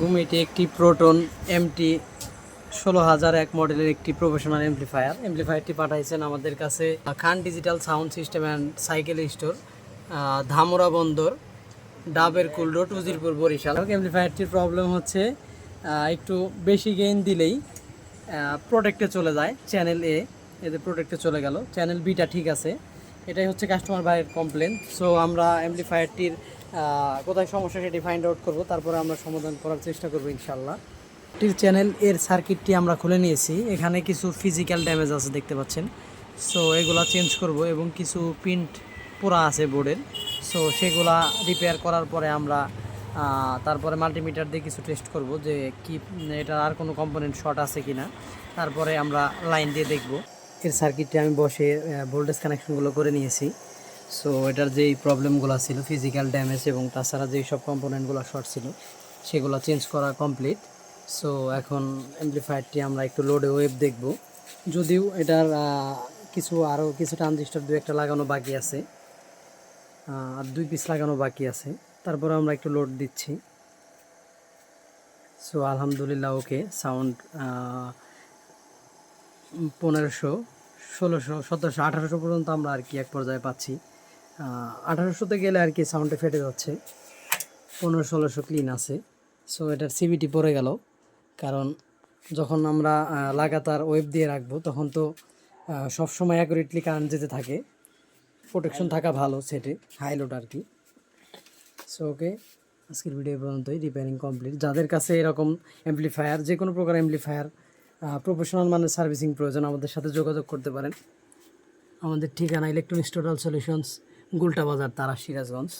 আলাইকুম। এটি একটি প্রোটন এমটি 16001 মডেলের একটি প্রফেশনাল এমপ্লিফায়ারটি পাঠাইছেন আমাদের কাছে Khan digital sound system and cycle store, Dhamra বন্দর, ডাবের কুল রোড, উজিরপুর, বরিশাল। এমপ্লিফায়ারটির প্রবলেম হচ্ছে একটু বেশি গেইন দিলেই প্রোটেক্টে চলে যায়। চ্যানেল এতে প্রোটেক্টে চলে গেল, চ্যানেল বিটা ঠিক আছে। এটাই হচ্ছে কাস্টমার ভাইয়ের কমপ্লেন। সো আমরা এমপ্লিফায়ারটির কোথায় সমস্যা সেটি ফাইন্ড আউট করব, তারপরে আমরা সমাধান করার চেষ্টা করব ইনশাল্লাহ। এটির চ্যানেল সার্কিটটি আমরা খুলে নিয়েছি। এখানে কিছু ফিজিক্যাল ড্যামেজ আছে দেখতে পাচ্ছেন। সো এগুলা চেঞ্জ করব এবং কিছু প্রিন্ট পোড়া আছে বোর্ডের। সো সেগুলা রিপেয়ার করার পরে আমরা তারপরে মাল্টিমিটার দিয়ে কিছু টেস্ট করব যে কি এটার আর কোনো কম্পোনেন্ট শর্ট আছে কিনা। তারপরে আমরা লাইন দিয়ে দেখব। সার্কিটটি আমি বসে ভোল্টেজ কানেকশনগুলো করে নিয়েছি। সো এটার যেই প্রবলেমগুলো ছিল, ফিজিক্যাল ড্যামেজ এবং তাছাড়া যেই সব কম্পোনেন্টগুলো শর্ট ছিল সেগুলো চেঞ্জ করা কমপ্লিট। সো এখন অ্যামপ্লিফায়ারটি আমরা একটু লোডে ওয়েভ দেখব। যদিও এটার আরও কিছু ট্রানজিস্টর দু একটা লাগানো বাকি আছে, আর 2 পিস লাগানো বাকি আছে। তারপরে আমরা একটু লোড দিচ্ছি। সো আলহামদুলিল্লাহ ওকে। সাউন্ড 1500, 1600, 1700, 1800 পর্যন্ত আমরা আর কি এক পর্যায়ে পাচ্ছি। 1800-তে গেলে আর কি সাউন্ডে ফেটে যাচ্ছে। 1500-1600 ক্লিন আছে। সো এটার সিবিটি পড়ে গেল, কারণ যখন আমরা লাগাতার ওয়েভ দিয়ে রাখবো তখন তো সবসময় অ্যাকুরেটলি কারেন্ট যেতে থাকে, প্রোটেকশন থাকা ভালো সেটে, হাই লোড আর কি। সো ওকে, আজকের ভিডিও পর্যন্তই। Repairing complete. যাদের কাছে এরকম অ্যামপ্লিফায়ার, যে কোনো প্রকার অ্যামপ্লিফায়ার প্রফেশনাল মানের সার্ভিসিং প্রয়োজন, আমাদের সাথে যোগাযোগ করতে পারেন। আমাদের ঠিকানা ইলেকট্রনিক্স টোটাল সলিউশনস, গুলটা বাজার, তারা, সিরাজগঞ্জ।